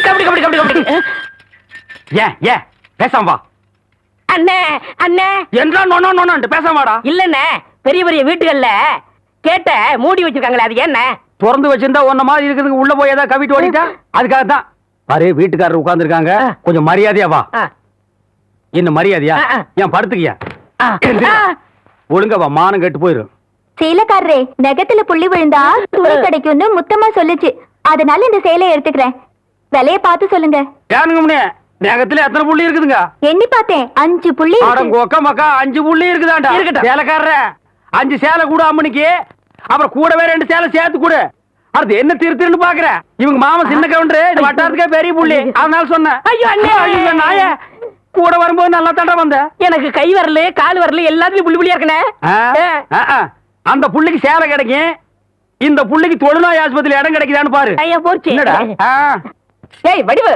கபடி கபடி கபடி கபடி. ஏன் பேசாம வா. அண்ணே அண்ணே என்றா நோன்னு பேசாம வாடா. இல்லண்ணே, பெரிய பெரிய வீட்டுகள்ல கேட்ட மூடி வச்சிருக்காங்களே, அது என்ன? திறந்து வச்சிருந்தா ஒன்ன மாதிரி இருக்குதுங்க, உள்ள போய் ஏதாவது கவிட்டு ஓடிட்டா அதுக்காக தான். பாரு, வீட்டுக்காரர் உட்கார்ந்து இருக்காங்க, கொஞ்சம் மரியாதையா வா. என்ன மரியாதையா? ஏன் படுத்துக்கியா? ஒழுங்கா வா, மானம் கெட்டு போயிரும். சேலைக்காரரே, நெகத்துல புள்ளி விழுந்தா துணி கிடைக்கும்னு முத்தமா சொல்லுச்சு, அதனால இந்த சேலையை எடுத்துக்கிறேன். விலைய பார்த்து சொல்லுங்க. ஏனுங்க நகத்துல எத்தனை புள்ளி இருக்குதுங்க? எண்ணி பார்த்தேன், 5 புள்ளி. கொக்க மக்கா 5 புள்ளி இருக்குதாண்டா. இருக்கட்டும். சேலைக்காரர 5 சேலை கூட அம்மனிக்கு, அப்புறம் கூடவே 2 சேலை சேர்த்து கூட. அது என்ன திருன்னு பாக்குற? இவங்க மாமா சின்ன கவுண்டரு, இந்த வட்டாரத்துக்கே பெரிய புள்ளி, அதனால சொன்னேன். ஐயோ அண்ணே, ஐயோ நாயே, கூட வரும்போது நல்லா தாண்டா வந்த. எனக்கு கை வரல கால் வரல எல்லாத்துலயும் புள்ளி புள்ளியா இருக்கனே. அந்த புள்ளிக்கு சேலை கிடைக்கும், இந்த புள்ளிக்கு தொழுநோய் ஆஸ்பத்திரி இடம் கிடைக்குதான்னு பாரு. ஐயா போச்சு. என்னடா? ஏய் வடிவு,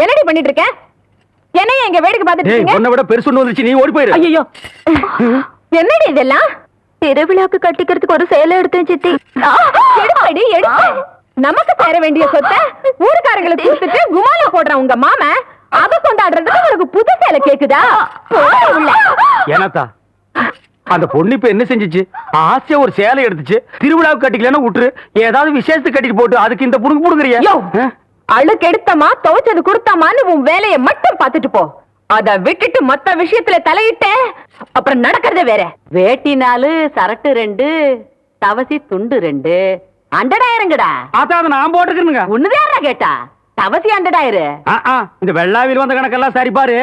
என்னடி பண்ணிட்டு இருக்க? என்னைய எங்க வேடிக்கை பார்த்துட்டு இருக்கீங்க? உன்னை விட பெருசு ஒண்ணு வந்துச்சு, நீ ஓடி போயிரு. ஐயோ என்னடி இதெல்லாம்? திருவிழாக்கு கட்டிக்கிறதுக்கு ஒரு சேலை எடுத்தேன் சித்தி. எடுப்படி எடுத்து நமக்கு தர வேண்டிய சொத்தை ஊருக்காரங்களுக்கு கொடுத்துட்டு குமாலா போடுறான் உங்க மாமா. அத கொண்டாடுறதுக்கு உனக்கு புது சேலை கேக்குதா? ஏனாத்தா, அந்த பொண்ணு இப்ப என்ன செஞ்சிச்சு? ஆசையா ஒரு சேலை எடுத்துச்சு, திருவிழாவுக்கு கட்டிக்கலன்னா விட்டுரு, ஏதாவது விசேஷத்துக்கு கட்டிட்டு போட்டு அதுக்கு இந்த புடுங்க புடுங்குறியா? அழுக்கு எடுத்தமா துவைச்சது கொடுத்தாமான்னு உன் வேலையை மட்டும் பார்த்துட்டு போ. அத விட்டுட்டு மத்த விஷயத்துல தலையிட்ட அப்புறம் நடக்கிறதே வேற. வேட்டி 4 சரட்டு 2 தவசி துண்டு 2 100,000 அதான் அதை நான் போட்டுக்கிறேனுங்க. ஒண்ணுதான் கேட்டா தவசி 100,000. இந்த வெள்ளாவில் வந்த கணக்கெல்லாம் சரி பாரு.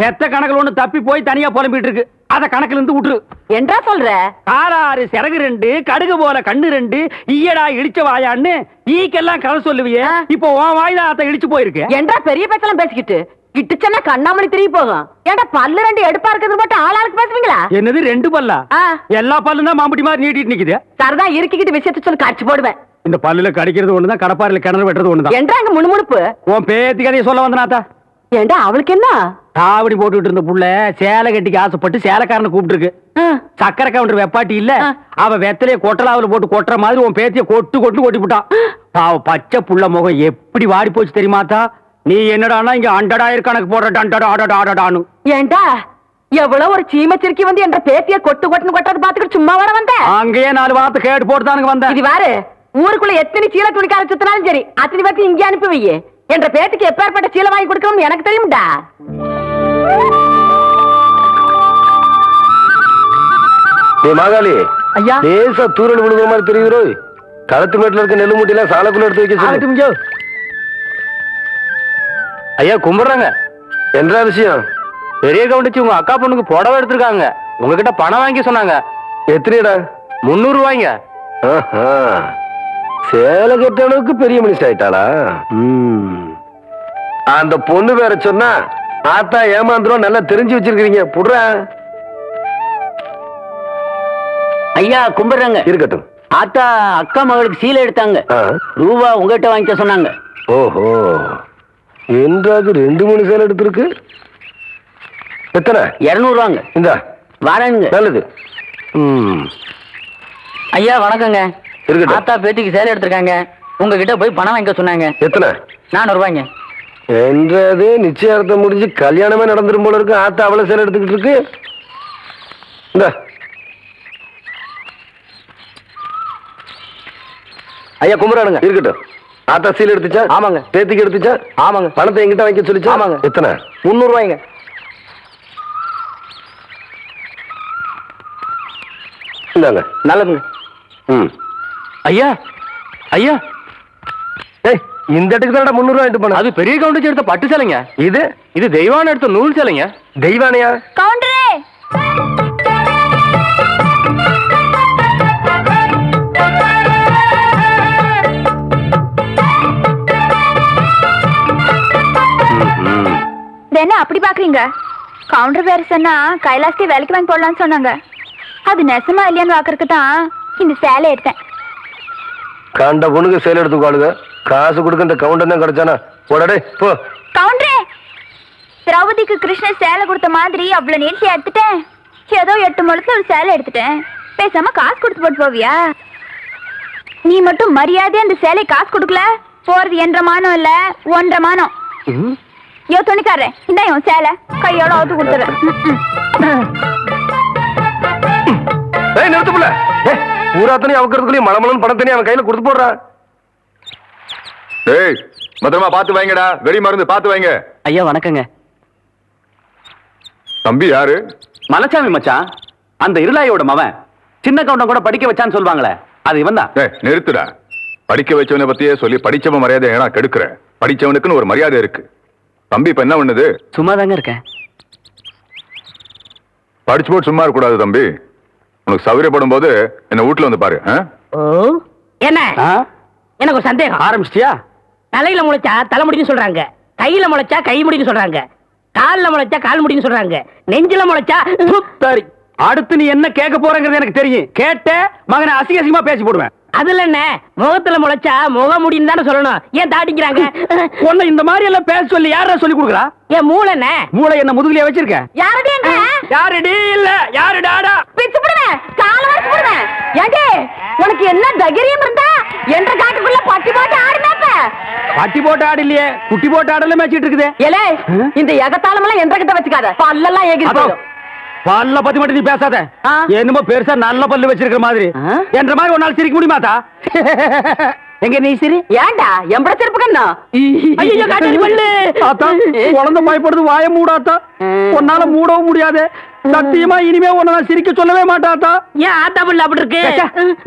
எத்த கணக்குல ஒண்ணு தப்பி போய் தனியா புலம்பிட்டு இருக்கு, அத கணக்குல இருந்து விட்டுரு. என்றா சொல்ற? காராறு சிறகு 2 கடுகு போல கண்ணு 2 ஈயடா இடிச்ச வாயான்னு ஈக்கெல்லாம் கதை சொல்லுவியே, இப்போ உன் வாய்தான் அத இடிச்சு போயிருக்கு. என்றா பெரிய பேச்செல்லாம் பேசிக்கிட்டு கிட்டுச்சன்னா கண்ணாமணி திரும்பி போகும். ஏன்டா பல்லு 2 எடுப்பா இருக்கிறது மட்டும் ஆளாளுக்கு பேசுவீங்களா? என்னது 2 பல்லா? எல்லா பல்லும் தான் மாம்பட்டி மாதிரி நீட்டிட்டு நிக்குது. சரதா இருக்கிட்டு விஷயத்த சொல்லி காட்சி போடுவேன். இந்த பல்லுல கடிக்கிறது ஒண்ணுதான், கடப்பாரில கிணறு வெட்டுறது ஒண்ணுதான். என்றாங்க முணுமுணுப்பு. உன் பேத்தி கதையை சொல்ல வந்தனாத்தா. ஏண்டா அவளுக்கு என்ன? தாவடி போட்டுட்டு இருந்த புள்ள சேலை கட்டிக்கு ஆசைப்பட்டு சேலைக்காரனை கூப்பிட்டு இருக்கு. சக்கரை கவுண்டர் வெப்பாட்டி இல்ல, அவ வெத்தலைய கொட்டலாவில போட்டு கொட்டுற மாதிரி உன் பேத்திய கொட்டு கொட்டி விட்டான். அவ பச்சை புள்ள முகம் எப்படி வாடி போச்சு தெரியுமாத்தா? நீ என்னடானா இங்க 100,000 கணக்கு போடுறான்னு. ஏண்டா எவ்வளவு ஒரு சீமச்சிருக்கி வந்து என்ற பேத்திய கொட்டுன்னு கொட்டது பாத்துக்கிட்டு சும்மா வர வந்த? அங்கேயே 4 வார்த்தை கேட்டு போட்டுதானுங்க வந்தேன். இது வேறு ஊருக்குள்ள எத்தனை சீலை துணிக்கார சுத்தினாலும் சரி, அத்தனை பேர்த்து இங்கே அனுப்பி வையே. என்ற பேத்துக்கு எப்பேற்பட்ட சீலை வாங்கி கொடுக்கணும்னு எனக்கு தெரியும்டா. மாகாளி ஐயா, லேசா தூரல் விழுந்த மாதிரி தெரியுது. களத்து மேட்டுல இருக்க நெல்லு மூட்டையில சாலைக்குள்ள எடுத்து வைக்க சொல்லுங்க. ஐயா கும்பிடுறாங்க. என்ன விஷயம்? பெரிய கவுண்டிச்சு உங்க அக்கா பொண்ணுக்கு புடவை எடுத்திருக்காங்க, உங்ககிட்ட பணம் வாங்கி சொன்னாங்க. எத்தனைடா? 300 ரூபாய்ங்க. சேலை கட்ட அளவுக்கு பெரிய மனுஷன் ஆயிட்டாளா? அந்த பொண்ணு வேற சொன்னா ஆத்தா ஏமாந்துரும், நல்லா தெரிஞ்சு வச்சிருக்கீங்க. புடுற ஐயா கும்பிடுறாங்க. இருக்கட்டும். ஆத்தா அக்கா மகளுக்கு சீலை எடுத்தாங்க, ரூபா உங்ககிட்ட வாங்கிக்க சொன்னாங்க. ஓஹோ, என்றாது 2-3 சேலை எடுத்திருக்கு. எத்தனை? 200 ரூபாங்க. இந்த வரேங்க. நல்லது. ஐயா வணக்கங்க. இருக்கட்டும். ஆத்தா பேத்திக்கு சேலை எடுத்திருக்காங்க, உங்ககிட்ட போய் பணம் வாங்கிக்க சொன்னாங்க. எத்தனை? 400 ரூபாய்ங்க. என்றது நிச்சயார்த்தம் முடிஞ்சு கல்யாணமே நடந்துரும் போல இருக்கு. ஆத்தா அவ்வளவு சேலை எடுத்துக்கிட்டு இருக்கு. இந்த ஐயா கும்பிடானுங்க. இருக்கட்டும். ஆத்தா சீல் எடுத்துச்சா? ஆமாங்க. பேத்திக்கு எடுத்துச்சா? ஆமாங்க. பணத்தை எங்கிட்ட வாங்கி சொல்லிச்சா? ஆமாங்க. எத்தனை? 300 ரூபாய்ங்க. இந்தாங்க. நல்லதுங்க. ஐயா ஐயா, இந்த இடத்துக்கு தான் 300 ரூபாய் எடுத்து போன. அது பெரிய கவுண்டர் எடுத்த பட்டு சேலைங்க. இது தெய்வான எடுத்த நூல் சேலைங்க. தெய்வானையா? கவுண்டரே, என்ன அப்படி பாக்குறீங்க? கவுண்டர் வேற சொன்னா கைலாசத்தை வேலைக்கு வாங்கி போடலான்னு சொன்னாங்க. அது நெசமா இல்லையான்னு பாக்குறதுக்கு தான் இந்த சேலை எடுத்தேன். கண்ட பொண்ணுக்கு சேலை எடுத்துக்காளுங்க, காசு கொடுக்க இந்த கவுண்டர் தான் கிடைச்சானா? போடடே போ. கவுண்டரே, திரௌபதிக்கு கிருஷ்ணர் சேலை கொடுத்த மாதிரி அவ்வளவு நீட்டி எடுத்துட்டேன். ஏதோ 8 முழத்துல ஒரு சேலை எடுத்துட்டேன். பேசாம காசு கொடுத்து போட்டு போவியா? நீ மட்டும் மரியாதையா அந்த சேலை காசு கொடுக்கல, போறது 1.5 மானம் இல்ல 1.5 மானம். யோ துணிக்காரே இந்த சேலை கையோட அவுத்து கொடுத்துறேன். நிறுத்துப்புல பூராத்தனையும் அவக்கிறதுக்குள்ளயும் மலமலன்னு பணம் தனி அவன் கையில கொடுத்து போடுறான். ஏய் பத்திரமா பாத்து வைங்கடா, வெடி மருந்து பாத்து வைங்க. ஐயா வணக்கங்க. தம்பி யாரு? மலைச்சாமி மச்சான், அந்த இருளாயோட மவன். சின்ன கவுண்டம் கூட படிக்க வச்சான்னு சொல்லுவாங்களே, அது இவன் தான். நிறுத்துடா. படிக்க வச்சவனை பத்தியே சொல்லி படிச்சவன் மரியாதை ஏன்னா கெடுக்கிற? படிச்சவனுக்குன்னு ஒரு மரியாதை இருக்கு. தம்பி இப்ப என்ன பண்ணுது? சும்மா தாங்க இருக்கேன். படிச்சு போட்டு சும்மா இருக்க கூடாது தம்பி. உனக்கு சௌகரியப்படும் போது என்ன வீட்டுல வந்து பாரு. என்ன எனக்கு ஒரு சந்தேகம். ஆரம்பிச்சிட்டியா? தலையில முளைச்சா தலைமுடின்னு சொல்றாங்க, கையில முளைச்சா கை முடின்னு சொல்றாங்க, கால்ல முளைச்சா கால் முடின்னு சொல்றாங்க, நெஞ்சில முளைச்சா சரி, அடுத்து நீ என்ன கேட்க போறங்கிறது எனக்கு தெரியும். கேட்ட மகனை அசிங்க அசிங்கமா பேசி போடுவேன். அதுல என்ன முகத்துல முளைச்சா முக முடின்னு தானே சொல்லணும். ஏன் தாட்டிக்கிறாங்க? உன்னை இந்த மாதிரி எல்லாம் பேச சொல்லி யாரா சொல்லி கொடுக்குறா? என் மூளை என்ன மூளை என்ன முதுகுலயே வச்சிருக்க? யாருடைய யாருடி இல்ல யாரு டாடா பிச்சு போடுவேன், கால வரைச்சு போடுவேன். ஏண்டி உனக்கு என்ன தைரியம் இருந்தா என்ற காட்டுக்குள்ள பட்டி போட்டு ஆடினாப்ப? பட்டி போட்டு ஆடு இல்லையே, குட்டி போட்டு ஆடல மேய்ச்சிட்டு இருக்குது. ஏலே இந்த எகத்தாளம் எல்லாம் என்ற கிட்ட வச்சுக்காத, பல்லெல்லாம் ஏகி போயிடும். பல்ல பத்தி மட்டும் நீ பேசாத. என்னமோ பெருசா நல்ல பல்லு வச்சிருக்கிற மாதிரி என்ற மாதிரி ஒரு நாள் சிரிக்க முடியுமாத்தா? எங்க நீ சிரி? ஏண்டா எம்பட செருப்பு கண்ணா? ஐயோ காட்டடி பல்லு. ஆத்தா குழந்தை பயப்படுது, வாய மூடாத்தா. உன்னால மூடவும் முடியாது. சத்தியமா இனிமே உன்னை நான் சிரிக்க சொல்லவே மாட்டாத்தா. ஏன் ஆத்தா பல்லு அப்படி இருக்கு?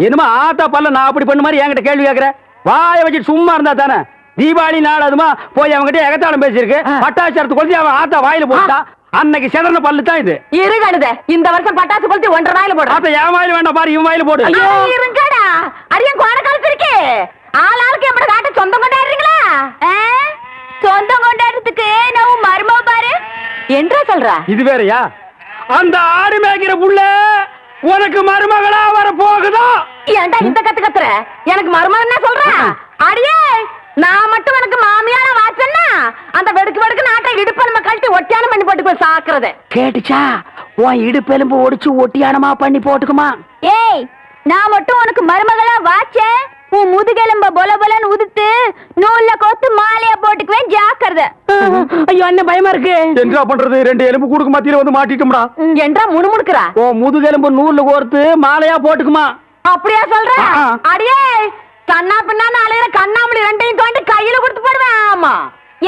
என்னமா ஆத்தா பல்ல நான் அப்படி பண்ண மாதிரி என்கிட்ட கேள்வி கேட்கிற? வாய வச்சுட்டு சும்மா இருந்தா தானே? தீபாவளி நாள் அதுமா போய் அவங்ககிட்ட எகத்தாளம் பேசியிருக்கு. பட்டாசரத்து கொளுத்தி அவன் ஆத்தா வாயில போட்டா அன்னைக்கு செதறன பல்லு தான் இது. இருங்கடுதே, இந்த வருஷம் பட்டாசு கொளுத்தி 1.5 வாயில போடு. ஆத்தா என் வாயில வேண்டாம் பாரு, இவன் வாயில போடு. இருங்கடா, அரியன் கோண காலத்திருக்கு. ஆளாளுக்கு எம்பட காட்ட சொந்தம் கொண்டாடுறீங்களா? சொந்தம் கொண்டாடுறதுக்கு நான் மருமவ பாரு என்றா சொல்றா? இது வேறயா? அந்த ஆடு மேய்க்கிற புள்ள உனக்கு மருமகளா வர போகுதா? ஏன்டா இந்த கத்துற? எனக்கு மருமகன் என்ன சொல்ற? அடியே நான் மட்டும் உனக்கு மாமியாரா வாச்சன்னா அந்த வெடுக்கு வெடுக்கு நாட்டை இடுப்பு நம்ம கழட்டி ஒட்டியானம் பண்ணி போட்டு போய் சாக்குறது கேட்டுச்சா? உன் இடுப்பெலும்பு ஒடிச்சு ஒட்டியானமா பண்ணி போட்டுக்குமா? ஏய் நான் மட்டும் உனக்கு மருமகளா வாச்சேன், உன் முதுகெலும்ப பொல பொலன்னு உதுத்து நூல்ல கோத்து மாலையா போட்டுக்குவேன், ஜாக்கிரதை. ஐயோ என்ன பயமா இருக்கு. என்ன பண்றது? 2 எலும்பு கூடுக்கு மத்தியில வந்து மாட்டிட்டோம்டா. என்றா முணுமுணுக்குறா? ஓ முதுகெலும்பு நூல்ல கோர்த்து மாலையா போட்டுக்குமா? அப்படியா சொல்ற? அடியே கண்ணா பின்னான்னு அலையிற கண்ணாமலி 2ஐயும் தோண்டி கையில கொடுத்து போடுவேன். ஆமா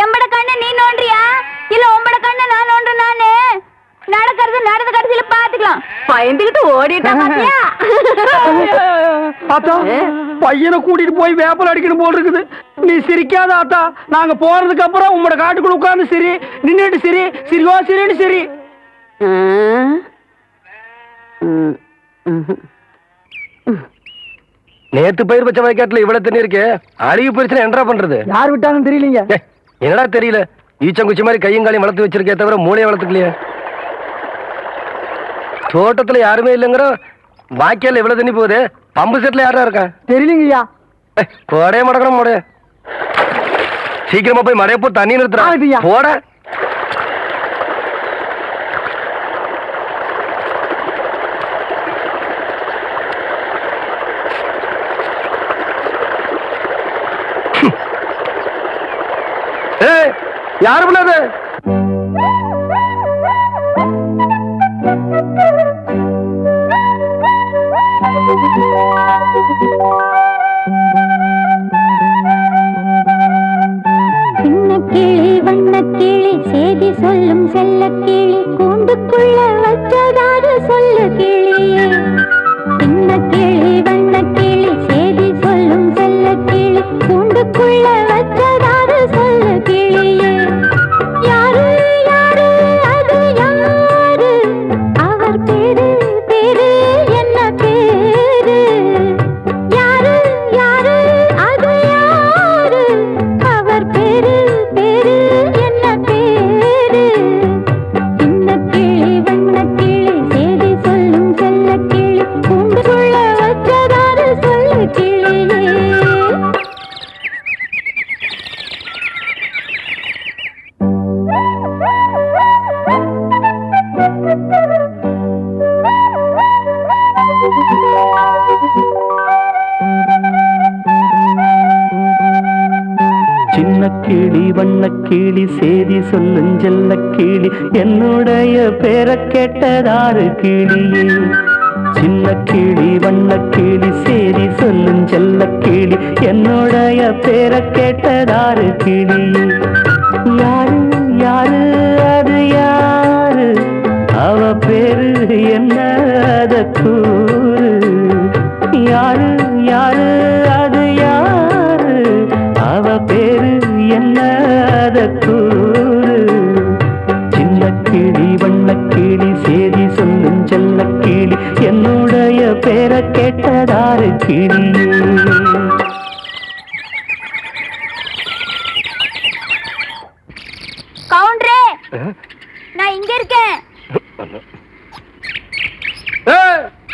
எம்பட கண்ண நீ நோண்டியா இல்ல உம்பட கண்ண நான் நோண்டு? நானு நடக்கிறது நடந்த கடைசியில பாத்துக்கலாம். பயந்துகிட்டு ஓடிட்டா பாத்தியா? ஆத்தா பையனை கூட்டிட்டு போய் வேப்பல் அடிக்கணும் போல் இருக்குது. நீ சிரிக்காத ஆத்தா. நாங்க போறதுக்கு அப்புறம் உங்களோட காட்டுக்குள்ள உட்கார்ந்து சிரி, நின்னுட்டு சிரி, சிரிவா சிரின்னு சிரி. நேத்து பயிர் பச்சை வயக்காட்டுல இவ்வளவு தண்ணி இருக்கு, அழுகி போயிருச்சுன்னா என்னடா பண்றது? யார் விட்டாங்கன்னு தெரியலீங்க. என்னடா தெரியல, ஈச்சங்குச்சி மாதிரி கையும் காலையும் வளர்த்து வச்சிருக்கே தவிர மூளையை வளர்த்துக்கலையே. தோட்டத்துல யாருமே இல்லைங்கிற வாய்க்கால இவ்வளவு தண்ணி போகுது, பம்பு செட்ல யாரா இருக்கா? தெரியலீங்கய்யா. போடே மடக்கிறோம் போட. சீக்கிரமா போய் மழைய போ, தண்ணி நிறுத்துறா போட. யாரு பிள்ளாது? கிளி வண்ண கிளி செய்தி சொல்லும் செல்ல கிளி கூண்டுக்குள்ள வச்சதாரு சொல்லு கிளியே. சின்ன கிளி வண்ண கிளி செய்தி சொல்லும் செல்ல கிளி கூண்டுக்குள்ள வச்சதாரு சொல்லு கிளியே. யாரு யாரு அது யாரு? அவர் பேரு பேரு என்ன பேரு? சின்ன கிளி வண்ண கிளி சேதி சொல்லும் செல்ல கிளி என்னுடைய பேரை கேட்டதாறு கிளியே சின்ன கிளி வண்ண கிளி சேதி சொல்லும் செல்ல கிளி என்னுடைய பேரை கேட்டதாறு கிளியே யாரு யாரு அது யாரு அவ பேரு என்ன அத கூறு யாரு யாரு அது யாரு அவ பேரு என்ன அத கூறு சின்ன கிளி வண்ண கிளி சேதி சொல்லும் செல்ல கிளி என்னுடைய பேரை கேட்டதாறு கிளியே கவுண்டரே நான் இங்க இருக்கேன்.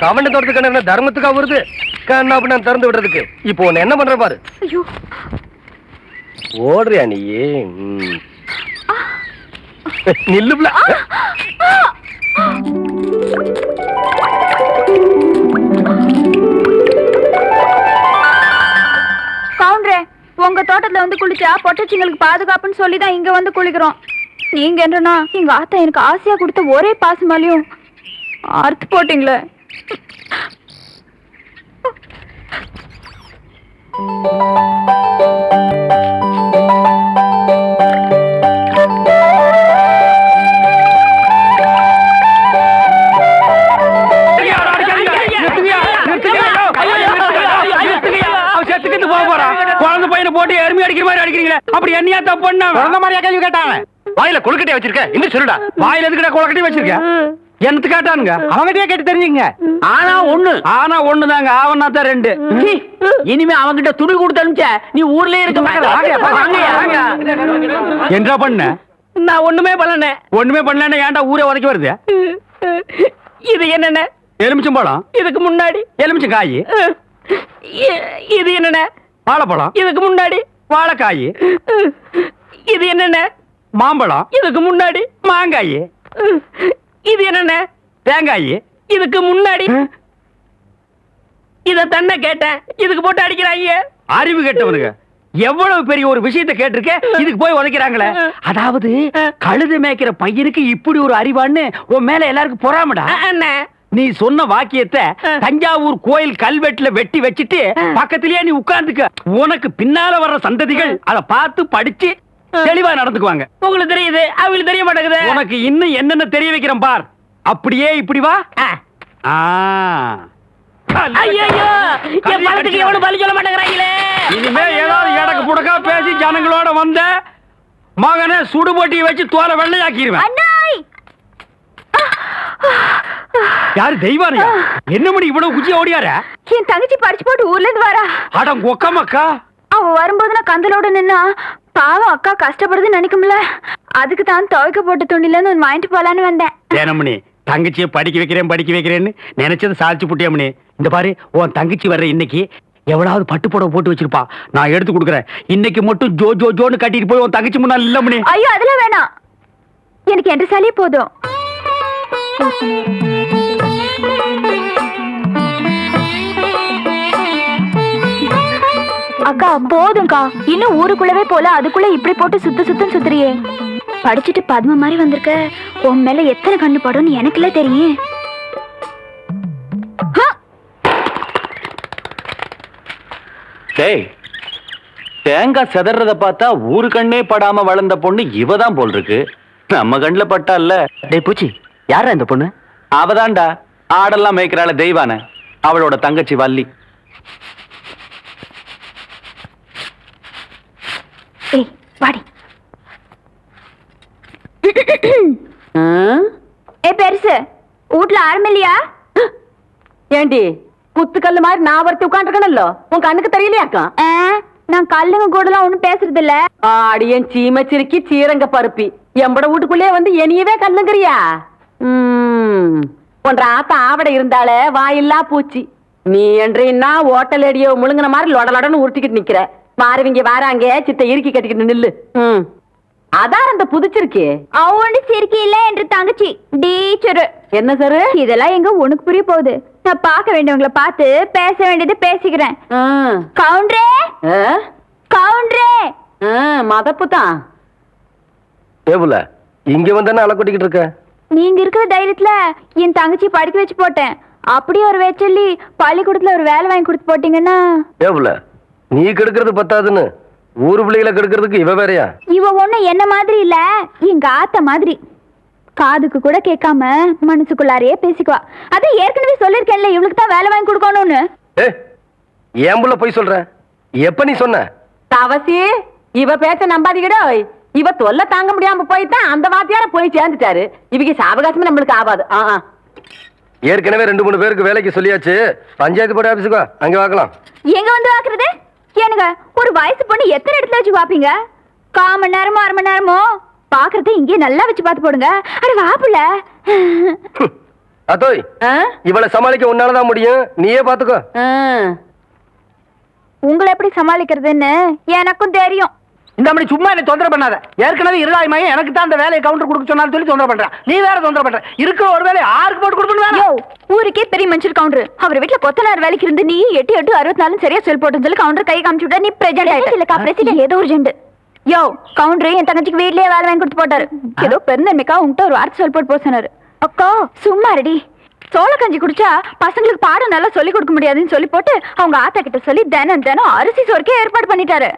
கவண்ட தோட்டத்துக்கு என்ன தர்மத்துக்கா வருது கண்ணா அப்படி நான் திறந்து விடுறதுக்கு இப்போ உன்னை என்ன பண்ற பாரு. ஐயோ ஓடுறியா நீ நில்லுப்ல கவுண்டரே உங்க தோட்டத்துல வந்து குளிச்சா பொட்டச்சிங்களுக்கு பாதுகாப்புன்னு சொல்லிதான் இங்க வந்து குளிக்கிறோம். நீங்க என்னன்னா எங்க ஆத்தா எனக்கு ஆசையா கொடுத்த ஒரே பாசமாலையும் அறுத்து போட்டீங்களே. குழந்தை பையனை போட்டு எருமை அடிக்கிற மாதிரி அடிக்கிறீங்களே, அப்படி என்னையா தப்பு பண்ண? குழந்தை மாதிரியா கேள்வி கேட்டாங்க? வாயில கொழுக்கட்டையை வச்சிருக்க இன்னும் சொல்லுடா. வாயில எதுக்கிட்ட குழக்கட்டி வச்சிருக்க? எனக்கு கேட்டானுங்க, அவங்கிட்டயே கேட்டு தெரிஞ்சுங்க. ஆனா ஒண்ணுதாங்க, ஆவனா தான் ரெண்டு. இனிமே அவங்கிட்ட துணி கொடுத்து அனுப்பிச்ச நீ ஊர்லயே இருக்க என்ன பண்ண? நான் ஒண்ணுமே பண்ணல. ஏன்டா ஊரே உதைக்க வருது? இது என்னென்ன? எலுமிச்சம்பழம். இதுக்கு முன்னாடி எலுமிச்சங்காய். இது என்னென்ன? வாழைப்பழம். இதுக்கு முன்னாடி வாழைக்காய். இது என்னென்ன? மாம்பழம். இதுக்கு முன்னாடி மாங்காய். இது என்னென்ன? தேங்காய். இதுக்கு முன்னாடி இத தன்ன கேட்டேன், இதுக்கு போட்டு அடிக்கிறாங்க. அறிவு கேட்டவனுங்க எவ்வளவு பெரிய ஒரு விஷயத்தை கேட்டிருக்க, இதுக்கு போய் உதைக்கிறாங்களே. அதாவது கழுது மேய்க்கிற பையனுக்கு இப்படி ஒரு அறிவான்னு உன் மேல எல்லாருக்கும் பொறாமடா. நீ சொன்ன வாக்கியத்தை தஞ்சாவூர் கோயில் கல்வெட்டுல வெட்டி வச்சிட்டு பக்கத்திலேயே நீ உட்கார்ந்துக்க. உனக்கு பின்னால வர்ற சந்ததிகள் அதை பார்த்து படிச்சு தெளிவா நடந்துக்குவாங்க. உங்களுக்கு தெரியுது, அவங்களுக்கு தெரிய மாட்டேங்குது. உனக்கு இன்னும் என்னென்ன தெரிய வைக்கிறேன் பார். அப்படியே இப்படி வா. இனிமே ஏதாவது எடக்கு புடக்கா பேசி ஜனங்களோட வந்த மகனை சுடுபொட்டியை வச்சு தோலை வெள்ளையாக்கிடுவேன். யாரு தெய்வானியா? என்ன மணி இவ்வளவு குச்சி ஓடியார? என் தங்கச்சி படிச்சு போட்டு ஊர்ல இருந்து வரா. அடம் கொக்கமக்கா. அவ வரும்போது நான் கந்தலோட நின்னா பாவம் அக்கா கஷ்டப்படுதுன்னு நினைக்கும்ல, அதுக்கு தான் துவைக்க போட்ட துணில இருந்து வாங்கிட்டு போலான்னு வந்தேன். ஏனமணி தங்கச்சியை படிக்க வைக்கிறேன்னு நினைச்சது சாதிச்சு புட்டியமணி. இந்த பாரு, உன் தங்கச்சி வர்ற இன்னைக்கு எவ்வளவு பட்டு புடவை போட்டு வச்சிருப்பா, நான் எடுத்து கொடுக்குறேன். இன்னைக்கு மட்டும் ஜோ ஜோ ஜோன்னு கட்டிட்டு போய் உன் தங்கச்சி முன்னாள் இல்லமணி. ஐயோ அதெல்லாம் வேணாம், எனக்கு என்ற சாலியே போதும். அக்கா போதும்க்கா, இன்னும் ஊருக்குள்ளவே போல அதுக்குள்ள இப்படி போட்டு சுத்துன்னு சுத்துறியே. படிச்சுட்டு பத்ம மாதிரி வந்திருக்க, உன் மேல எத்தனை கண்ணு படும்னு எனக்குல தெரியும். டேய், தேங்காய் செதறத பார்த்தா ஊரு கண்ணே படாம வளர்ந்த பொண்ணு இவதான் போல் இருக்கு. நம்ம கண்ணுல பட்டா இல்ல. டேய் பூச்சி, யாரா இந்த பொண்ணு? அவதான்டா ஆடெல்லாம் மேய்க்கிறாள தெய்வான, அவளோட தங்கச்சி வள்ளி. ஏய் வாடி. ஏ பெருசு, வீட்ல ஆரம்பில்லையா? ஏண்டி குத்துக்கல்லு மாதிரி நான் ஒருத்தி உட்காந்துருக்கணும்ல, உன் கண்ணுக்கு தெரியலையாக்கா? நான் கல்லுங்க கூடலாம் ஒண்ணும் பேசுறது இல்ல. ஆடியன் சீமச்சிருக்கி சீரங்க பருப்பி எம்பட வீட்டுக்குள்ளே வந்து என்னையவே கல்லுங்கிறியா? ஒன்ற ஆத்த ஆவட இருந்தாலே வாயில்லா பூச்சி. நீ என்றா ஓட்டல் அடியோ முழுங்கின மாதிரி லொடலொடன்னு உருட்டிக்கிட்டு நிக்கிற. மாறுவிங்க வாராங்க சித்த இறுக்கி கட்டிக்கிட்டு நில்லு. அதான் அந்த புதுச்சிருக்கே அவனு சிரிக்கி இல்ல என்று தங்கச்சி டீச்சரு. என்ன சார் இதெல்லாம் எங்க உனக்கு புரிய போகுது? நான் பார்க்க வேண்டியவங்கள பார்த்து பேச வேண்டியது பேசிக்கிறேன். கவுண்டரே கவுண்டரே மதப்பு தான். டேபுல இங்க வந்தானே அலை கொட்டிக்கிட்டு இருக்க. நீங்க இருக்கிற தைரியத்துல என் தங்கச்சி படிக்க வச்சு போட்டேன். அப்படியே ஒரு வேச்சொல்லி பள்ளிக்கூடத்துல ஒரு வேலை வாங்கி கொடுத்து போட்டீங்கன்னா. டேபுல நீ கெடுக்கிறது பத்தாதுன்னு ஊரு பிள்ளைகளை கெடுக்கிறதுக்கு இவ வேறையா? இவ ஒண்ணு என்ன மாதிரி இல்ல, எங்க ஆத்த மாதிரி. காதுக்கு கூட கேட்காம மனசுக்குள்ளாரையே பேசிக்குவா. அத ஏற்கனவே சொல்லிருக்கேன்ல, இவளுக்கு தான் வேலை வாங்கி கொடுக்கணும்னு. ஏன் புள்ள போய் சொல்ற? எப்ப நீ சொன்ன? தவசி இவ பேச்ச நம்பாதீங்கடோ. இவ தொல்லை தாங்க முடியாம போய்தான் அந்த வாத்தியார போய் சேர்ந்துட்டாரு. இவங்க சாவகாசமே நம்மளுக்கு ஆகாது. ஏற்கனவே 2-3 பேருக்கு வேலைக்கு சொல்லியாச்சு. பஞ்சாயத்து போர்டு ஆபீஸுக்கு அங்க வாக்கலாம். எங்க வந்து வாக்குறது? ஏனுங்க, ஒரு வயசு பொண்ணு எத்தனை இடத்துல வச்சு பாப்பீங்க? 1/4 மணி நேரமோ 1/2 மணி நேரமோ பாக்குறத இங்கே நல்லா வச்சு பாத்து போடுங்க. அட வாப்புல அதோய், இவளை சமாளிக்க உன்னாலதான் முடியும். நீயே பாத்துக்கோ. உங்களை எப்படி சமாளிக்கிறதுன்னு எனக்கும் தெரியும். இந்த மாதிரி சும்மா என்ன தொந்தரவு பண்ணாத. ஏற்கனவே இருளாய்மையும் எனக்கு தான் அந்த வேலையை கவுண்டர் கொடுக்க சொன்னாலும் சொல்லி தொந்தரவு பண்றான். நீ வேற தொந்தரவு பண்ற. இருக்கிற ஒரு வேலையை ஆருக்கு போட்டு கொடுக்கணும்? ஊருக்கே பெரிய மனுஷர் கவுண்டர். அவர் வீட்டுல கொத்தனார் வேலைக்கு இருந்து நீ 8 64 சரியா செல் போட்டு சொல்லி கவுண்டர் கை காமிச்சு விட்டா. நீ பிரசிடென்ட் இல்லக்கா, பிரசிடென்ட் ஏதோ ஒரு ஜெண்டு. யோ கவுண்டர் என் தங்கச்சிக்கு வீட்லயே வேலை வாங்கி கொடுத்து போட்டாரு. ஏதோ பெருந்தன்மைக்கா உங்ககிட்ட ஒரு வார்த்தை சொல் போட்டு போக சொன்னாரு. அக்கா சும்மா ரெடி. சோள கஞ்சி குடிச்சா பசங்களுக்கு பாடம் நல்லா சொல்லி கொடுக்க முடியாதுன்னு சொல்லி போட்டு அவங்க ஆத்தா கிட்ட சொல்லி தினம் அரிசி சோறுக்கே ஏற்பாடு பண்ணிட்டாரு.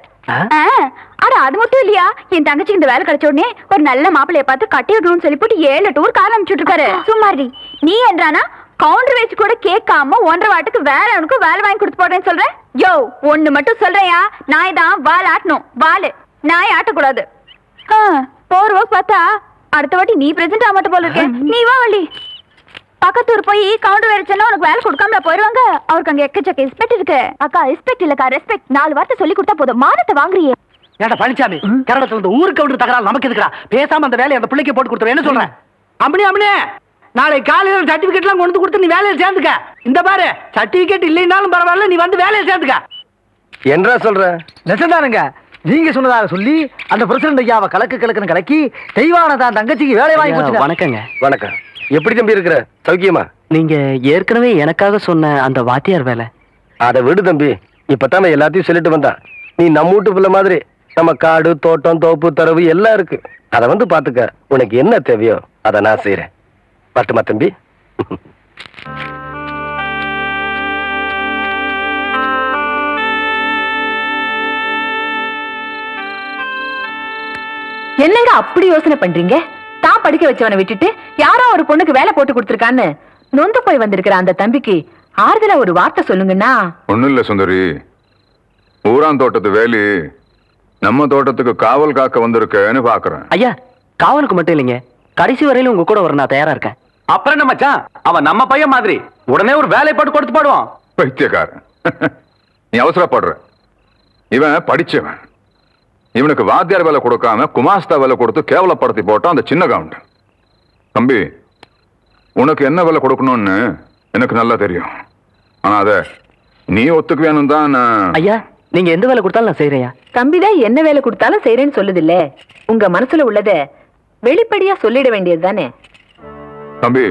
அட அது மட்டும் இல்லையா, என் தங்கச்சிக்கு இந்த வேலை கிடைச்ச உடனே ஒரு நல்ல மாப்பிள்ளைய பார்த்து கட்டி விடணும்னு சொல்லி போட்டு 7 டூர் கார் அனுப்பிச்சுட்டு இருக்காரு. சும்மாடி நீ என்றானா கவுண்டர் வச்சு கூட கேட்காம 1.5 வாட்டுக்கு வேற அவனுக்கு வேலை வாங்கி கொடுத்து போடுறேன்னு சொல்றேன். யோ ஒண்ணு மட்டும் சொல்றையா, நாய் தான் வால் ஆட்டணும். வாலு நாய் ஆட்டக்கூடாது. போர்வ பார்த்தா அடுத்த வாட்டி நீ பிரசன்ட் ஆக மாட்ட போல இருக்கேன். நீ வா வள்ளி. பக்கத்தூர் போய் கவுண்டர் வேற சொன்னா உனக்கு வேலை கொடுக்காமல போயிருவாங்க. அவருக்கு அங்க எக்கச்சக்க ரெஸ்பெக்ட் இருக்கு. அக்கா ரெஸ்பெக்ட் இல்லக்கா ரெஸ்பெக்ட். 4 வார்த்தை சொல்லி கொடுத்தா போதும். மானத்தை வாங்குறியே. ஏடா பழனிசாமி, கரடத்துல இந்த ஊருக்கு கவுண்டர் தகராறு நமக்கு எதுக்குடா? பேசாம அந்த வேலையை அந்த பிள்ளைக்கு போட்டு கொடுத்துரு. என்ன சொல்றேன்? அம்மனே நாளை காலையில சர்டிபிகேட் எல்லாம் கொண்டு கொடுத்து நீ வேலையை சேர்ந்துக்க. இந்த பாரு, சர்டிபிகேட் இல்லைன்னாலும் பரவாயில்ல, நீ வந்து வேலையை சேர்ந்துக்க. என்ன சொல்ற? நெசந்தானுங்க, நீங்க சொன்னதாக சொல்லி அந்த பிரசிடண்ட் ஐயாவை கலக்குன்னு கலக்கி தெய்வான தான் தங்கச்சிக்கு வேலை வாங்கி கொடுத்து. வணக்கங்க. வணக்கம். எப்படி தம்பி இருக்கிற? சௌக்கியமா? நீங்க ஏற்கனவே எனக்காக சொன்ன அந்த வாத்தியார் வேலை. அதை விடு தம்பி. இப்பதான் எல்லாத்தையும் சொல்லிட்டு வந்தான். நீ நம்ம வீட்டு பிள்ளை மாதிரி. நம்ம காடு தோட்டம் தோப்பு தரவு எல்லாம் இருக்கு. அதை வந்து பாத்துக்க. உனக்கு என்ன தேவையோ அதை நான் செய்யறேன். பட்டுமா தம்பி? என்னங்க அப்படி யோசனை பண்றீங்க? தான் படிக்க வச்சவனை விட்டுட்டு யாரோ ஒரு பொண்ணுக்கு வேலை போட்டு கொடுத்துருக்கான்னு நொந்து போய் வந்திருக்கிற அந்த தம்பிக்கு ஆறுதலா ஒரு வார்த்தை சொல்லுங்கன்னா. ஒண்ணும் இல்ல சுந்தரி, ஊரான் தோட்டத்து வேலி நம்ம தோட்டத்துக்கு காவல் காக்க வந்திருக்கேன்னு பாக்குறேன். ஐயா, காவலுக்கு மட்டும் இல்லைங்க, கடைசி வரையிலும் உங்க கூட வர நான் தயாரா இருக்கேன். அப்புறம் என்ன மச்சான், அவன் நம்ம பையன் மாதிரி உடனே ஒரு வேலை போட்டு கொடுத்து பாடுவான். பைத்தியக்காரன். நீ அவசரப்படுற. இவன் படிச்சவன். இவனுக்கு வாத்தியார் வேலை கொடுக்காம குமாஸ்தா வேலை கொடுத்து கேவலப்படுத்தி போட்டான் அந்த சின்ன கவுண்டர். தம்பி, உனக்கு என்ன வேலை கொடுக்கணும்னு எனக்கு நல்லா தெரியும். ஆனா அத நீ ஒத்துக்குவேன்னு தான். ஐயா, நீங்க எந்த வேலை கொடுத்தாலும் நான் செய்யறேன். தம்பிதான் என்ன வேலை கொடுத்தாலும் செய்யறேன்னு சொல்லுது இல்ல. உங்க மனசுல உள்ளத வெளிப்படையா சொல்லிட வேண்டியது தானே. தம்பி,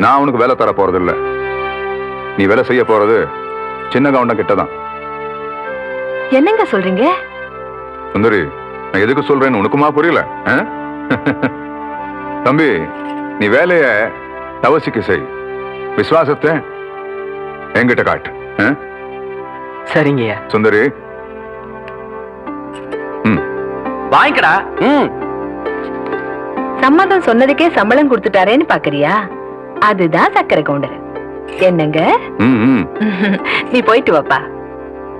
நான் உனக்கு வேலை தர போறது இல்ல. நீ வேலை செய்ய போறது சின்ன கவுண்டன் கிட்டதான். என்னங்க சொல்றீங்க? சுந்தரி, நான் எதுக்கு சொல்றேன்னு உனக்குமா புரியல? தம்பி, நீ வேலைய தவசிக்கு செய். விசுவாசத்தை என்கிட்ட காட்டு. சரிங்கய்யா. சுந்தரி, வாங்கிக்கடா. சம்மதம் சொன்னதுக்கே சம்பளம் கொடுத்துட்டாரேன்னு பாக்குறியா? அதுதான் சக்கரை கவுண்டர். என்னங்க? நீ போயிட்டு வாப்பா.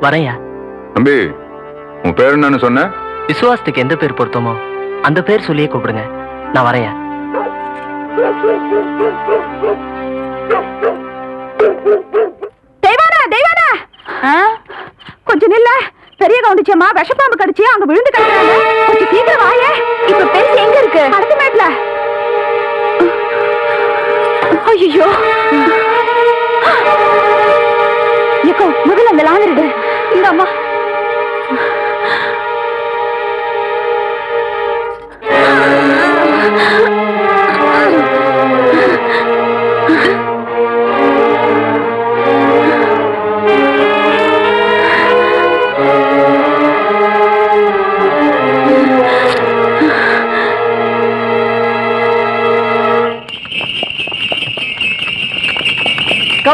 வரையா. தம்பி, உன் பேர் என்னன்னு சொன்ன? விசுவாசத்துக்கு எந்த பேர் பொருத்தமோ அந்த பேர் சொல்லியே கூப்பிடுங்க. நான் வரையா. தெய்வானா கொஞ்சம் நில்ல. பெரிய கவுண்டிச்சம்மா விஷப்பாம்பு கடிச்சு அங்க விழுந்து கிடக்குறாங்க. கொஞ்சம் சீக்கிரம் வாயே. இப்ப பேசி எங்க இருக்கு? அடுத்த மேட்ல. ஐயோ, எக்கோ முதல்ல அந்த லாந்தரிடு. இந்த அம்மா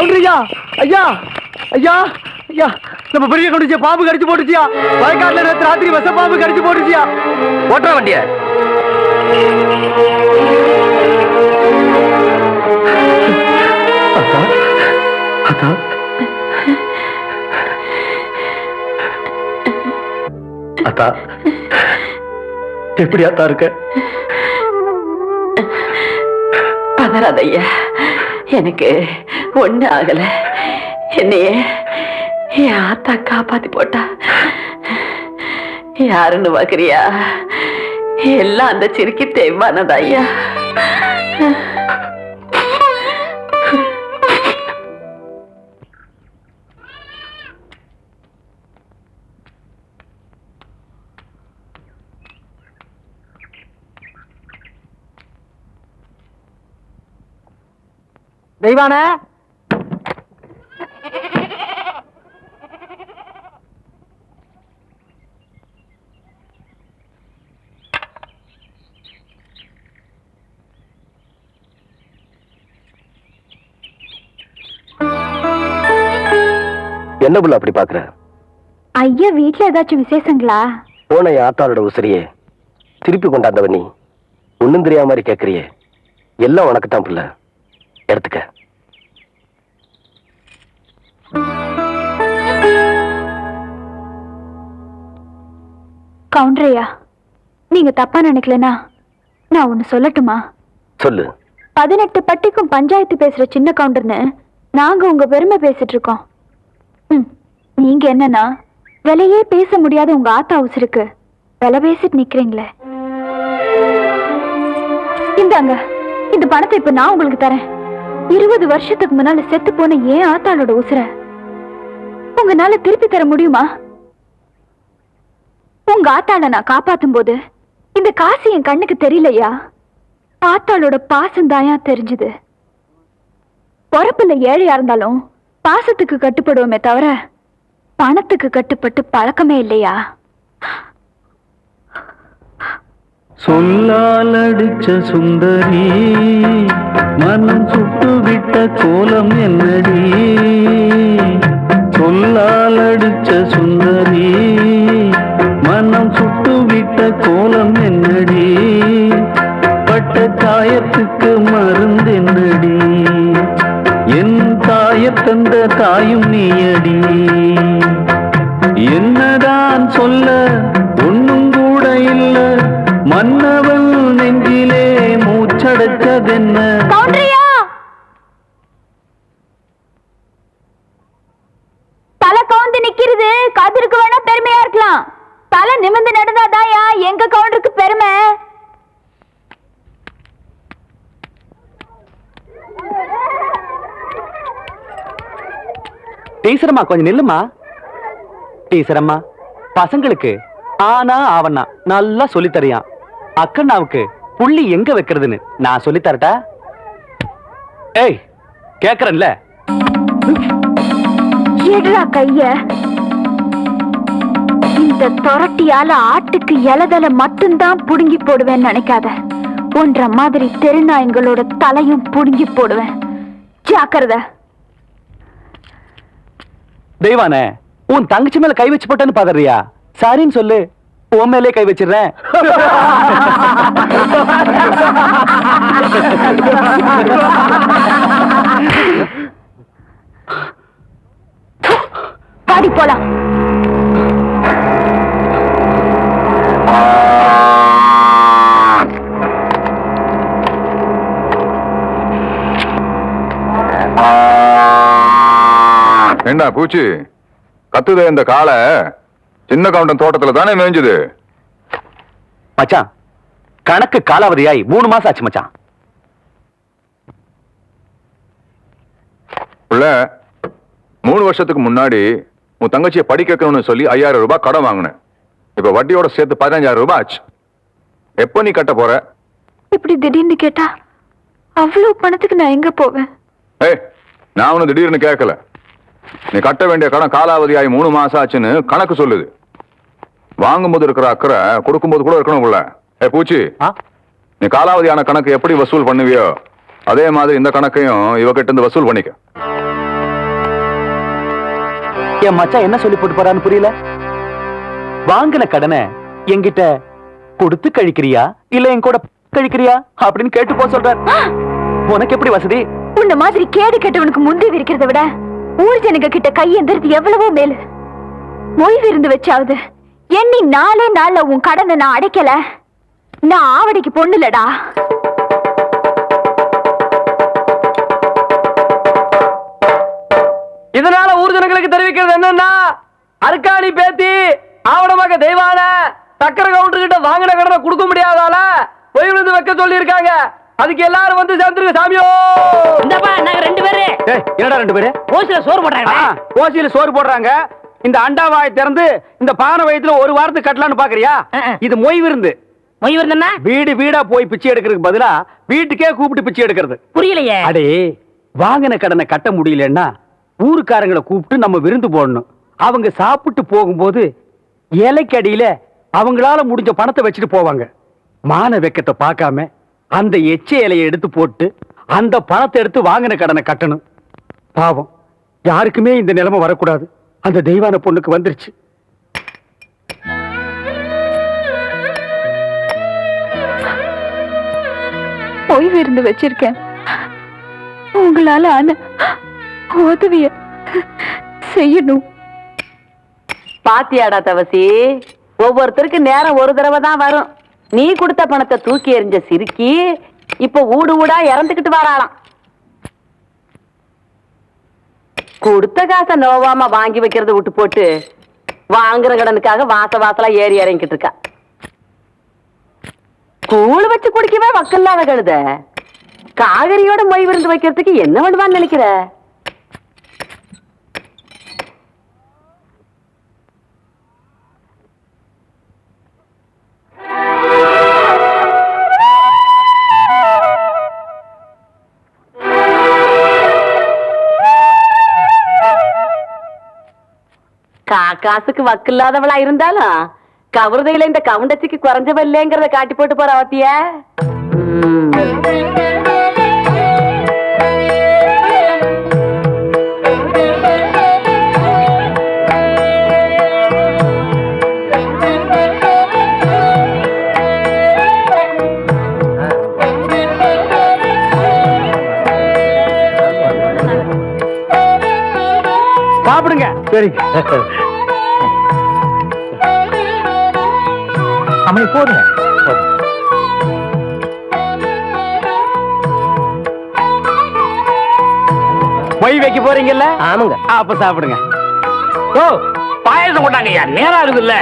கவுண்டரியா, ஐயா ஐயா ஐயா, நம்ம பெரிய கவுண்டரியா பாம்பு கடிச்சு போட்டுச்சியா. வயக்காட்டுல நேற்று ராத்திரி விஷ பாம்பு கடிச்சு போட்டுச்சியா. ஓட்டுற வண்டிய அத்தா, எப்படி அத்தா இருக்க? பதறாதையா, எனக்கு ஒண்ணு ஆகல. என்னைய என் ஆத்தா காப்பாத்தி போட்டா. யாருன்னு பாக்குறியா? எல்லாம் அந்த சிரிக்கி தேவானதா ஐயா. தெய்வான என்ன புள்ள அப்படி பாக்குற? ஐயா வீட்டுல ஏதாச்சும் விசேஷங்களா? போன என் ஆத்தாளோட உசிரியே திருப்பி கொண்டாந்தவ நீ ஒண்ணும் தெரியாம மாதிரி கேக்குறியே. எல்லாம் உனக்கு தான் புள்ள, எடுத்துக்க. கவுண்டரையா, நீங்க தப்பா நினைக்கலனா நான் ஒண்ணு சொல்லட்டுமா? சொல்லு. 18 பட்டிக்கும் பஞ்சாயத்து பேசுற சின்ன கவுண்டர்னு நாங்க உங்க பெருமை பேசிட்டு இருக்கோம். நீங்க என்னன்னா விலையே பேச முடியாத உங்க ஆத்தா உசுருக்கு விலை பேசிட்டு நிக்கிறீங்களே. இந்தாங்க, இந்த பணத்தை இப்ப நான் உங்களுக்கு தரேன். 20 வருஷத்துக்கு முன்னால செத்து போன ஏன் ஆத்தாளோட உசுர உங்களால திருப்பி தர முடியுமா? உங்க ஆத்தாள நான் காப்பாத்தும் போது இந்த காசு என் கண்ணுக்கு தெரியலையா. ஆத்தாளோட பாசம் தாயா தெரிஞ்சுது. பொறப்புல ஏழையா இருந்தாலும் பாசத்துக்கு கட்டுப்படுவோமே தவிர பணத்துக்கு கட்டுப்பட்டு பழக்கமே இல்லையா? சொல்லால் அடிச்ச சுந்தரி மனம் சுட்டு விட்ட கோலம் என்னடி. சொல்லால் அடிச்ச சுந்தரி மனம் சுட்டு விட்ட கோலம் என்னடி. பட்ட காயத்துக்கு மருந்து என்னடி. என் தாயத்தந்த தாயும் நீயடி. என்னதான் சொல்ல ஒன்னும் கூட இல்ல. மன்னவன் நெஞ்சிலே மூச்சடைச்சதென்ன. தலை கவுந்து நிக்கிறது காத்திருக்கு வேணா பெருமையா இருக்கலாம். தலை நிமிர்ந்து நடந்தாதாயா எங்க கவுண்டருக்கு பெருமை. டீச்சரம்மா கொஞ்சம் நில்லுமா. டீச்சரம்மா, பசங்களுக்கு ஆனா ஆவண்ணா நல்லா சொல்லித்தரியான். அக்கண்ணாவுக்கு புள்ளி எங்க வைக்கிறதுன்னு நான் சொல்லித்தரட்டா? ஏய், கேக்குறேன்ல. எடுறா கைய. இந்த தொரட்டியால ஆட்டுக்கு இலதலை மட்டும்தான் புடுங்கி போடுவேன்னு நினைக்காத. போன்ற மாதிரி தெருநாயங்களோட தலையும் புடுங்கி போடுவேன். ஜாக்கிரதை. தெய்வானே, உன் தங்கச்சி மேல கை வச்சு போட்டேன்னு பாதறியா? சரின்னு சொல்லு, உன் மேலே கை வச்சிடுறேன். பாடி போலாம். ஏண்டா பூச்சி கத்துதே இந்த காளை? சின்ன கவுண்டன் தோட்டத்துல தானே மேய்ஞ்சுது. மச்சான், கணக்கு காலாவதியாய் 3 மாசம் ஆச்சு மச்சான். புள்ள, 3 வருஷத்துக்கு முன்னாடி உன் தங்கச்சியை படிக்க வைக்கணும்னு சொல்லி 5000 ரூபாய் கடன் வாங்கினேன். இப்ப வட்டியோட சேர்த்து 15000 ரூபாய் ஆச்சு. எப்ப நீ கட்ட போற? இப்படி திடீர்னு கேட்டா அவ்வளவு பணத்துக்கு நான் எங்க போவேன்? ஏய், நான் ஒன்னும் திடீர்னு கேட்கல. நீ கட்ட வேண்டிய கடன் காலாவதியாகி 3 மாசம் ஆச்சுன்னு கணக்கு சொல்லுது. வாங்கும்போது இருக்கிற அக்கறை கொடுக்கும்போது கூட இருக்கணும் உள்ள. பூச்சி, நீ காலாவதியான கணக்கு எப்படி வசூல் பண்ணுவியோ அதே மாதிரி இந்த கணக்கையும் இவகிட்ட இருந்து வசூல் பண்ணிக்க. என் மச்சான் என்ன சொல்லி போட்டு போறான்னு புரியல. வாங்கின கடனை என்கிட்ட கொடுத்து கழிக்கிறியா இல்ல என் கூட கழிக்கிறியா அப்படின்னு கேட்டு போ சொல்றார். உனக்கு எப்படி வசதி? உன்ன மாதிரி கேடு கெட்டவனுக்கு முந்தி இருக்கிறத விட ஊர் ஜனங்க கிட்ட கையெந்திரது எவ்வளவோ மேலு. மொய் விருந்து வச்சாவது எண்ணி 4 நாள்ல உன் கடனை நான் அடைக்கல, நான் ஆவடிக்கு பொண்ணுலடா. இதனால ஊர் ஜனங்களுக்கு தெரிவிக்கிறது என்னன்னா, அருக்காணி பேத்தி ஆவணமாக தெய்வான சக்கர கவுண்டர் கிட்ட வாங்கின கடனை கொடுக்க முடியாதால பொய் விழுந்து வைக்க சொல்லி இருக்காங்க. அதுக்கு எல்லாரும் வந்து சேர்ந்துருங்க சாமியோ. நாங்க 2 பேரு என்னடா 2 பேரு ஓசில சோறு போடுறாங்க. ஓசியில சோறு போடுறாங்க. இந்த அண்டாவாயை திறந்து இந்த பானை வயித்துல ஒரு வாரத்துக்கு கட்டலான்னு பாக்குறியா? இது மொய் விருந்து. மொய் விருந்தா வீடு வீடா போய் பிச்சை எடுக்கிறதுக்கு பதிலா வீட்டுக்கே கூப்பிட்டு பிச்சை எடுக்கிறது. புரியலையே. அடே, வாங்கின கடனை கட்ட முடியலன்னா ஊருக்காரங்களை கூப்பிட்டு நம்ம விருந்து போடணும். அவங்க சாப்பிட்டு போகும்போது இலைக்கடியில அவங்களால முடிஞ்ச பணத்தை வச்சுட்டு போவாங்க. மான வெக்கத்தை பார்க்காம அந்த எச்ச இலையை எடுத்து போட்டு அந்த பணத்தை எடுத்து வாங்கின கடனை கட்டணும். பாவம், யாருக்குமே இந்த நிலைமை வரக்கூடாது. அந்த தெய்வான பொண்ணுக்கு வந்துருச்சு. பொய் விருந்து வச்சிருக்கேன். உங்களால ஆன உதவிய செய்யணும். பாத்தியாடா தவசி, ஒவ்வொருத்தருக்கு நேரம் ஒரு தடவை தான் வரும். நீ கொடுத்த பணத்தை தூக்கி எறிஞ்ச சிரிக்கி இப்ப ஊடு ஊடா இறந்துகிட்டு வராளாம். கொடுத்த காசை நோவாம வாங்கி வைக்கிறத விட்டு போட்டு வாங்குற கடனுக்காக வாசலா ஏறி இறங்கிட்டு இருக்கா. கூழ் வச்சு குடிக்கவே வக்கல்லாத கழுத காகரியோட மொய் விருந்து வைக்கிறதுக்கு என்ன பண்ணுவான்னு நினைக்கிற? காசுக்கு வக்கில்லாதவளா இருந்தாலும் கவுரதையில இந்த கவுண்டச்சிக்கு குறைஞ்சவ இல்லைங்கிறத காட்டி போட்டு போற அவத்திய. சாப்பிடுங்க. சரிங்க. அம்மா போடுங்க. மொய் வைக்க போறீங்கல்ல? ஆமாங்க. அப்ப சாப்பிடுங்க. ஓ, பாயசம் கொண்டாங்க. நேரம் இருக்குல்ல.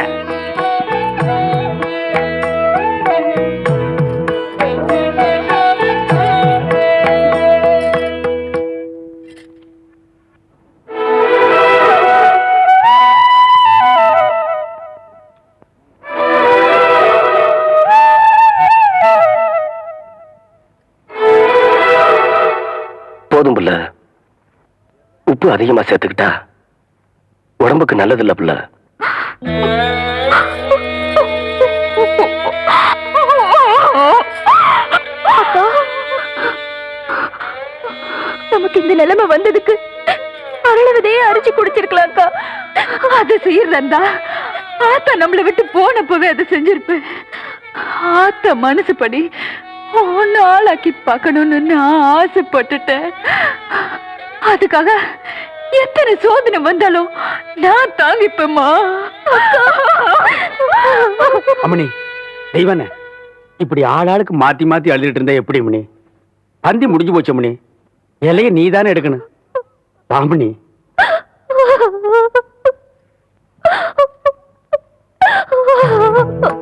போதும் புள்ள, உப்பு அதிகமா சேர்த்துக்கிட்டா உடம்புக்கு நல்லது இல்ல புள்ள. நமக்கு இந்த நிலைமை வந்ததுக்கு அருளவதையே அரிச்சு குடிச்சிருக்கலாம் அக்கா. அதை செய்யறதா ஆத்தா நம்மளை விட்டு போனப்பவே அதை செஞ்சிருப்பேன். ஆத்தா மனசுப்படி ஒன்னு ஆளாக்கி பார்க்கணும்னு நான் ஆசைப்பட்டுட்டேன். அதுக்காக எத்தனை சோதனை வந்தாலும் நான் தாங்கிப்பேம்மா. அம்மணி, தெய்வானே, இப்படி ஆளாளுக்கு மாத்தி மாத்தி அழுதுட்டு இருந்தா எப்படி மணி? பந்தி முடிஞ்சு போச்சு மணி. இலைய நீ தானே எடுக்கணும். பாம்பணி. Oh